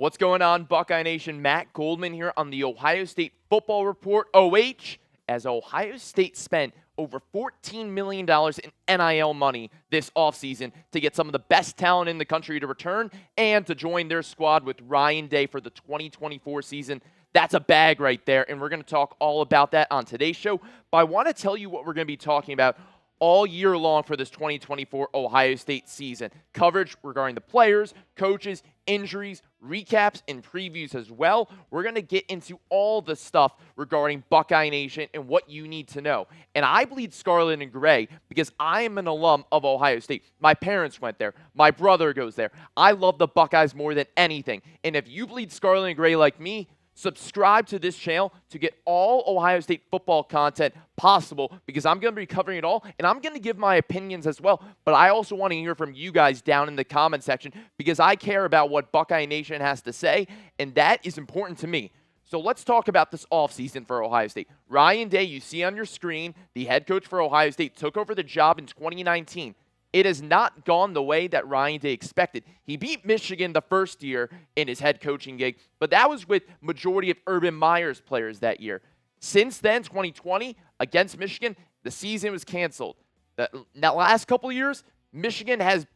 What's going on, Buckeye Nation? Matt Goldman here on the Ohio State Football Report, OH, as Ohio State spent over $14 million in NIL money this offseason to get some of the best talent in the country to return and to join their squad with Ryan Day for the 2024 season. That's a bag right there, and we're going to talk all about that on today's show. But I want to tell you what we're going to be talking about all year long for this 2024 Ohio State season. Coverage regarding the players, coaches, injuries, recaps, and previews as well. We're going to get into all the stuff regarding Buckeye Nation and what you need to know. And I bleed scarlet and gray because I am an alum of Ohio State. My parents went there. My brother goes there. I love the Buckeyes more than anything. And if you bleed scarlet and gray like me, subscribe to this channel to get all Ohio State football content possible because I'm going to be covering it all, and I'm going to give my opinions as well. But I also want to hear from you guys down in the comment section because I care about what Buckeye Nation has to say, and that is important to me. So let's talk about this offseason for Ohio State. Ryan Day, you see on your screen, the head coach for Ohio State, took over the job in 2019. It has not gone the way that Ryan Day expected. He beat Michigan the first year in his head coaching gig, but that was with majority of Urban Meyer's players that year. Since then, 2020, against Michigan, the season was canceled. The last couple of years, Michigan has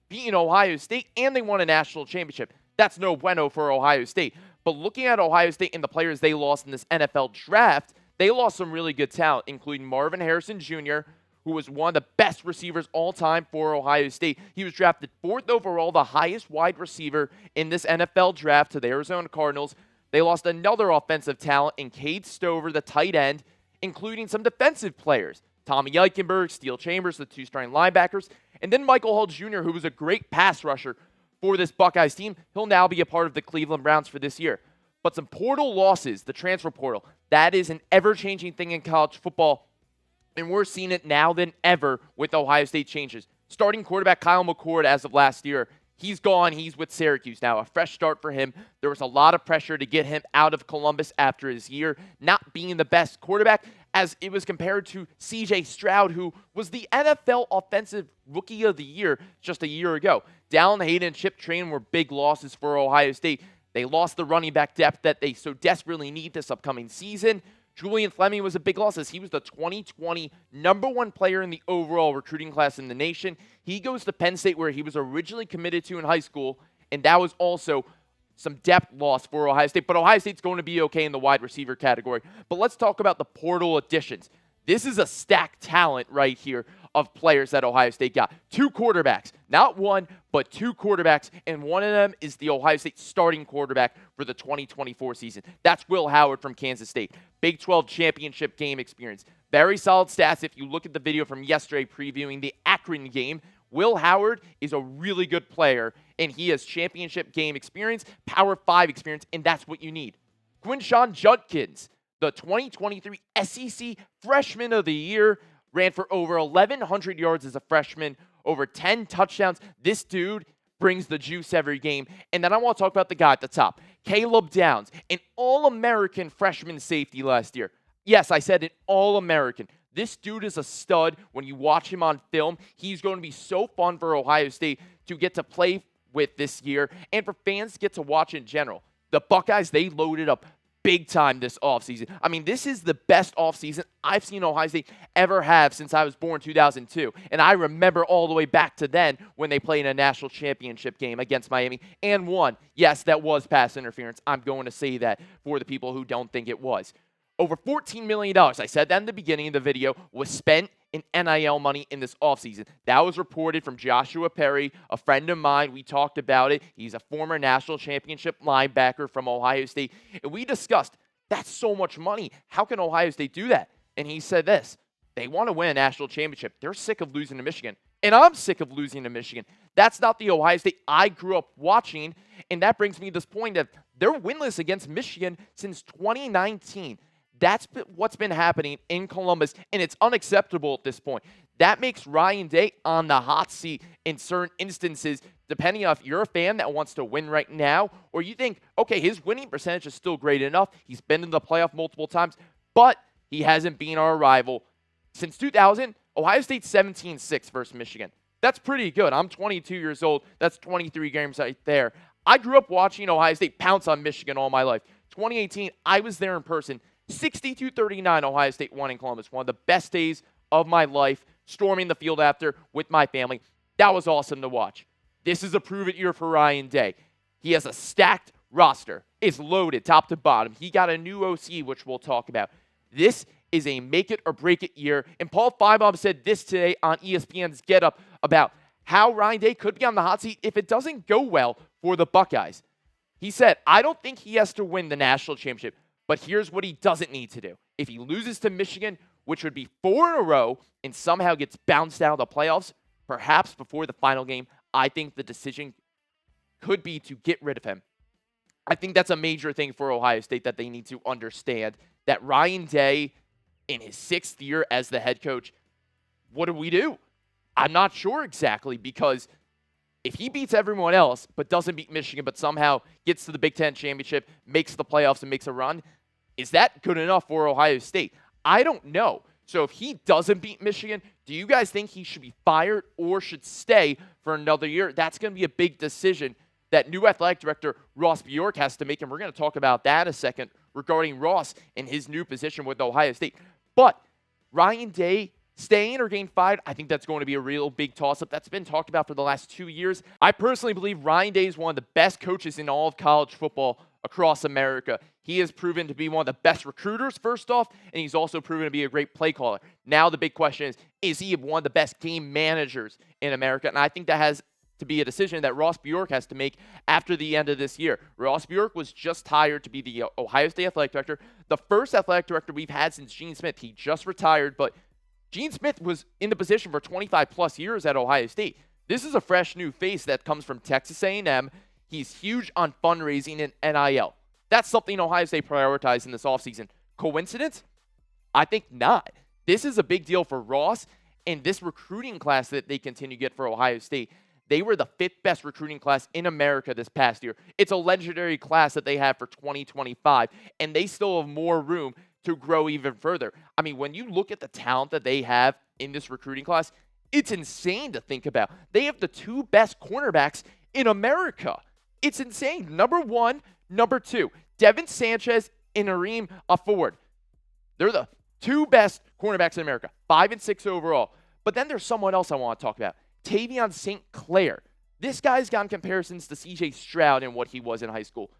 beaten Ohio State, and they won a national championship. That's no bueno for Ohio State. But looking at Ohio State and the players they lost in this NFL draft, they lost some really good talent, including Marvin Harrison Jr., who was one of the best receivers all time for Ohio State. He was drafted 4th overall, the highest wide receiver in this NFL draft to the Arizona Cardinals. They lost another offensive talent in Cade Stover, the tight end, including some defensive players. Tommy Eichenberg, Steele Chambers, the two starting linebackers, and then Michael Hall Jr., who was a great pass rusher for this Buckeyes team. He'll now be a part of the Cleveland Browns for this year. But some portal losses, the transfer portal, that is an ever-changing thing in college football. And we're seeing it now than ever with Ohio State changes. Starting quarterback Kyle McCord as of last year, he's gone. He's with Syracuse now. A fresh start for him. There was a lot of pressure to get him out of Columbus after his year not being the best quarterback, as it was compared to C.J. Stroud, who was the NFL Offensive Rookie of the Year just a year ago. Dallin Hayden and Chip Train were big losses for Ohio State. They lost the running back depth that they so desperately need this upcoming season. Julian Fleming was a big loss as he was the 2020 #1 player in the overall recruiting class in the nation. He goes to Penn State, where he was originally committed to in high school, and that was also some depth loss for Ohio State. But Ohio State's going to be okay in the wide receiver category. But let's talk about the portal additions. This is a stacked talent right here of players that Ohio State got. 2 quarterbacks, not one, but 2 quarterbacks, and one of them is the Ohio State starting quarterback for the 2024 season. That's Will Howard from Kansas State. Big 12 championship game experience. Very solid stats if you look at the video from yesterday previewing the Akron game. Will Howard is a really good player, and he has championship game experience, Power 5 experience, and that's what you need. Quinshon Judkins, the 2023 SEC Freshman of the Year, ran for over 1,100 yards as a freshman, over 10 touchdowns. This dude brings the juice every game. And then I want to talk about the guy at the top, Caleb Downs, an All-American freshman safety last year. Yes, I said an All-American. This dude is a stud. When you watch him on film, he's going to be so fun for Ohio State to get to play with this year and for fans to get to watch in general. The Buckeyes, they loaded up big time this offseason. I mean, this is the best offseason I've seen Ohio State ever have since I was born in 2002. And I remember all the way back to then when they played in a national championship game against Miami and won. Yes, that was pass interference. I'm going to say that for the people who don't think it was. Over $14 million, I said that in the beginning of the video, was spent in NIL money in this offseason. That was reported from Joshua Perry, a friend of mine. We talked about it. He's a former national championship linebacker from Ohio State. And we discussed, that's so much money. How can Ohio State do that? And he said this, they want to win a national championship. They're sick of losing to Michigan. And I'm sick of losing to Michigan. That's not the Ohio State I grew up watching. And that brings me to this point that they're winless against Michigan since 2019. That's what's been happening in Columbus, and it's unacceptable at this point. That makes Ryan Day on the hot seat in certain instances, depending on if you're a fan that wants to win right now, or you think, okay, his winning percentage is still great enough. He's been in the playoff multiple times, but he hasn't been our rival. Since 2000, Ohio State's 17-6 versus Michigan. That's pretty good. I'm 22 years old. That's 23 games right there. I grew up watching Ohio State pounce on Michigan all my life. 2018, I was there in person. 62-39, Ohio State won in Columbus. One of the best days of my life, storming the field after with my family. That was awesome to watch. This is a prove-it year for Ryan Day. He has a stacked roster. It's loaded top to bottom. He got a new OC, which we'll talk about. This is a make-it-or-break-it year. And Paul Finebaum said this today on ESPN's Get Up about how Ryan Day could be on the hot seat if it doesn't go well for the Buckeyes. He said, I don't think he has to win the national championship, but here's what he doesn't need to do. If he loses to Michigan, which would be 4 in a row, and somehow gets bounced out of the playoffs, perhaps before the final game, I think the decision could be to get rid of him. I think that's a major thing for Ohio State that they need to understand, that Ryan Day, in his 6th year as the head coach, what do? I'm not sure exactly, because if he beats everyone else but doesn't beat Michigan but somehow gets to the Big Ten championship, makes the playoffs and makes a run, is that good enough for Ohio State? I don't know. So if he doesn't beat Michigan, do you guys think he should be fired or should stay for another year? That's going to be a big decision that new athletic director Ross Bjork has to make, and we're going to talk about that in a second regarding Ross and his new position with Ohio State. But Ryan Day staying or getting fired, I think that's going to be a real big toss-up. That's been talked about for the last 2 years. I personally believe Ryan Day is one of the best coaches in all of college football across America. He has proven to be one of the best recruiters, first off, and he's also proven to be a great play caller. Now the big question is he one of the best game managers in America? And I think that has to be a decision that Ross Bjork has to make after the end of this year. Ross Bjork was just hired to be the Ohio State athletic director, the first athletic director we've had since Gene Smith. He just retired, but Gene Smith was in the position for 25-plus years at Ohio State. This is a fresh new face that comes from Texas A&M. He's huge on fundraising and NIL. That's something Ohio State prioritized in this offseason. Coincidence? I think not. This is a big deal for Ross, and this recruiting class that they continue to get for Ohio State. They were the 5th best recruiting class in America this past year. It's a legendary class that they have for 2025, and they still have more room to grow even further. I mean, when you look at the talent that they have in this recruiting class, it's insane to think about. They have the 2 best cornerbacks in America. It's insane. Number 1, number 2. Devin Sanchez and Areem Ford. They're the 2 best cornerbacks in America, 5 and 6 overall. But then there's someone else I want to talk about. Tavion St. Clair. This guy's gotten comparisons to C.J. Stroud and what he was in high school.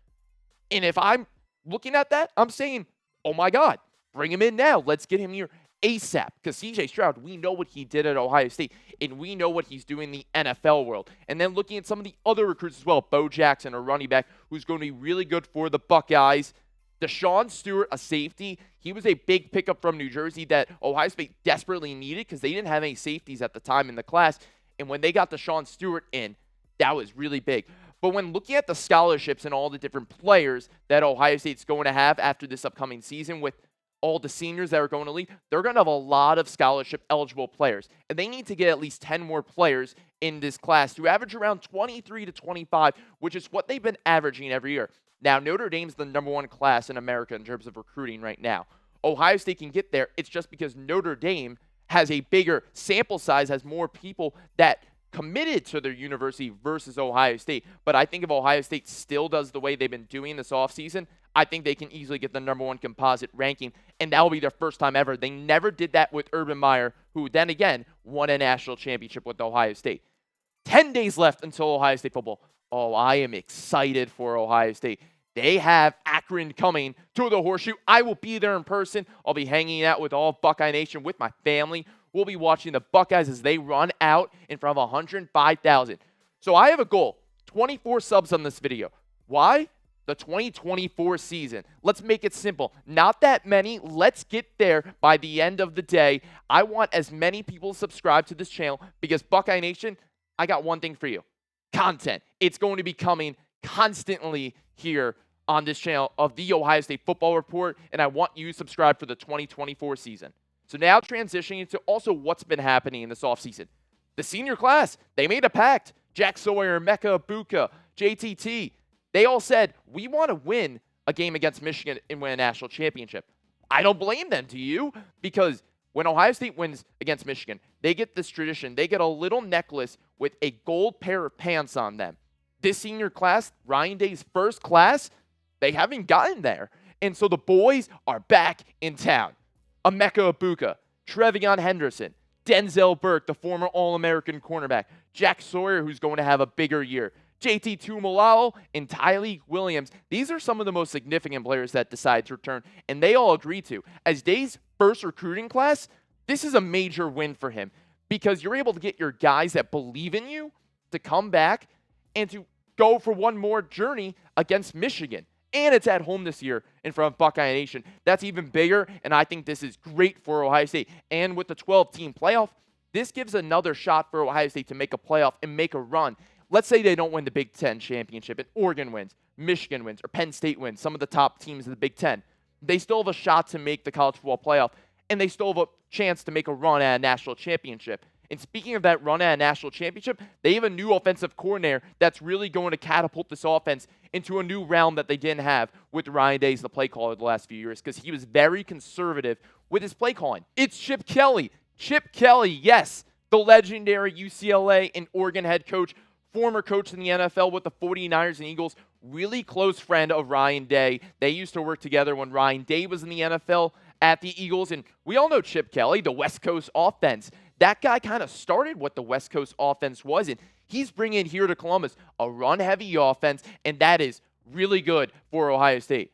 And if I'm looking at that, I'm saying, oh my God, bring him in now. Let's get him here ASAP. Because C.J. Stroud, we know what he did at Ohio State, and we know what he's doing in the NFL world. And then looking at some of the other recruits as well, Bo Jackson, a running back, who's going to be really good for the Buckeyes. Deshaun Stewart, a safety. He was a big pickup from New Jersey that Ohio State desperately needed because they didn't have any safeties at the time in the class. And when they got Deshaun Stewart in, that was really big. But when looking at the scholarships and all the different players that Ohio State's going to have after this upcoming season with all the seniors that are going to leave, they're going to have a lot of scholarship-eligible players. And they need to get at least 10 more players in this class to average around 23 to 25, which is what they've been averaging every year. Now, Notre Dame's the number 1 class in America in terms of recruiting right now. Ohio State can get there. It's just because Notre Dame has a bigger sample size, has more people that committed to their university versus Ohio State. But I think if Ohio State still does the way they've been doing this offseason, I think they can easily get the number 1 composite ranking, and that will be their first time ever. They never did that with Urban Meyer, who then again won a national championship with Ohio State. 10 days left until Ohio State football. Oh, I am excited for Ohio State. They have Akron coming to the Horseshoe. I will be there in person. I'll be hanging out with all Buckeye Nation with my family. We'll be watching the Buckeyes as they run out in front of 105,000. So I have a goal, 24 subs on this video. Why? The 2024 season. Let's make it simple. Not that many. Let's get there by the end of the day. I want as many people to subscribe to this channel because Buckeye Nation, I got one thing for you. Content. It's going to be coming constantly here on this channel of the Ohio State Football Report, and I want you to subscribe for the 2024 season. So now transitioning into also what's been happening in this offseason. The senior class, they made a pact. Jack Sawyer, Mecca Ibuka, JTT, they all said, we want to win a game against Michigan and win a national championship. I don't blame them, do you? Because when Ohio State wins against Michigan, they get this tradition. They get a little necklace with a gold pair of pants on them. This senior class, Ryan Day's first class, they haven't gotten there. And so the boys are back in town. Emeka Egbuka, Trevion Henderson, Denzel Burke, the former All-American cornerback, Jack Sawyer, who's going to have a bigger year, JT Tuimoloau, and Tyleik Williams. These are some of the most significant players that decide to return, and they all agree to. As Day's first recruiting class, this is a major win for him because you're able to get your guys that believe in you to come back and to go for one more journey against Michigan. And it's at home this year in front of Buckeye Nation. That's even bigger, and I think this is great for Ohio State. And with the 12-team playoff, this gives another shot for Ohio State to make a playoff and make a run. Let's say they don't win the Big Ten championship, and Oregon wins, Michigan wins, or Penn State wins, some of the top teams in the Big Ten. They still have a shot to make the college football playoff, and they still have a chance to make a run at a national championship. And speaking of that run at a national championship, they have a new offensive coordinator that's really going to catapult this offense into a new realm that they didn't have with Ryan Day as the play caller the last few years because he was very conservative with his play calling. It's Chip Kelly. Chip Kelly, yes, the legendary UCLA and Oregon head coach, former coach in the NFL with the 49ers and Eagles, really close friend of Ryan Day. They used to work together when Ryan Day was in the NFL at the Eagles, and we all know Chip Kelly, the West Coast offense. That guy kind of started what the West Coast offense was, and he's bringing here to Columbus a run-heavy offense, and that is really good for Ohio State.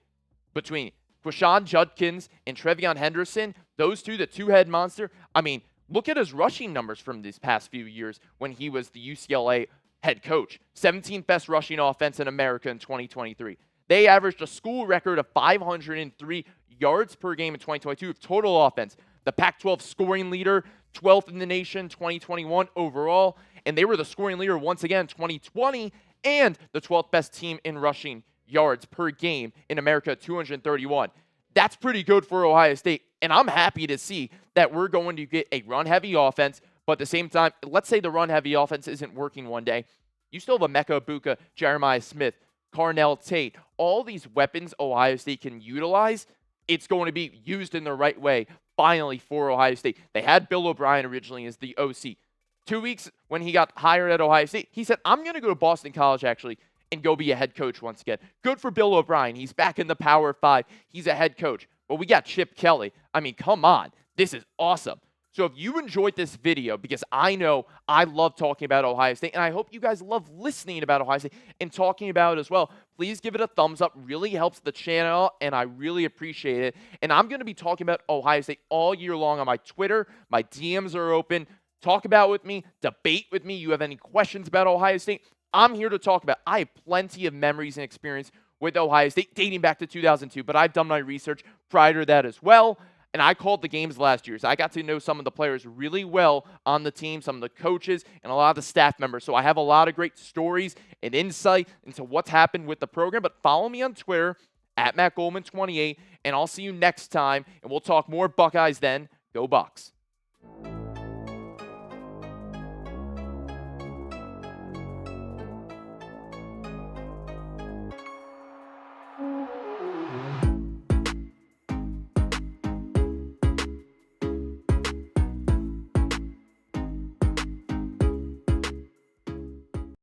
Between Quashon Judkins and Trevion Henderson, those two, the two-head monster, I mean, look at his rushing numbers from these past few years when he was the UCLA head coach. 17th best rushing offense in America in 2023. They averaged a school record of 503 yards per game in 2022 of total offense. The Pac-12 scoring leader, 12th in the nation, 2021 overall, and they were the scoring leader once again 2020 and the 12th best team in rushing yards per game in America, 231. That's pretty good for Ohio State, and I'm happy to see that we're going to get a run-heavy offense, but at the same time, let's say the run-heavy offense isn't working one day. You still have Emeka Egbuka, Jeremiah Smith, Carnell Tate, all these weapons Ohio State can utilize. It's going to be used in the right way, finally, for Ohio State. They had Bill O'Brien originally as the OC. 2 weeks when he got hired at Ohio State, he said, I'm going to go to Boston College, actually, and go be a head coach once again. Good for Bill O'Brien. He's back in the Power 5. He's a head coach. But we got Chip Kelly. I mean, come on. This is awesome. So if you enjoyed this video, because I know I love talking about Ohio State, and I hope you guys love listening about Ohio State and talking about it as well, please give it a thumbs up. Really helps the channel, and I really appreciate it. And I'm going to be talking about Ohio State all year long on my Twitter. My DMs are open. Talk about with me. Debate with me. You have any questions about Ohio State? I'm here to talk about. I have plenty of memories and experience with Ohio State dating back to 2002, but I've done my research prior to that as well. And I called the games last year, so I got to know some of the players really well on the team, some of the coaches, and a lot of the staff members. So I have a lot of great stories and insight into what's happened with the program. But follow me on Twitter, at Matt Goldman 28, and I'll see you next time. And we'll talk more Buckeyes then. Go Bucks.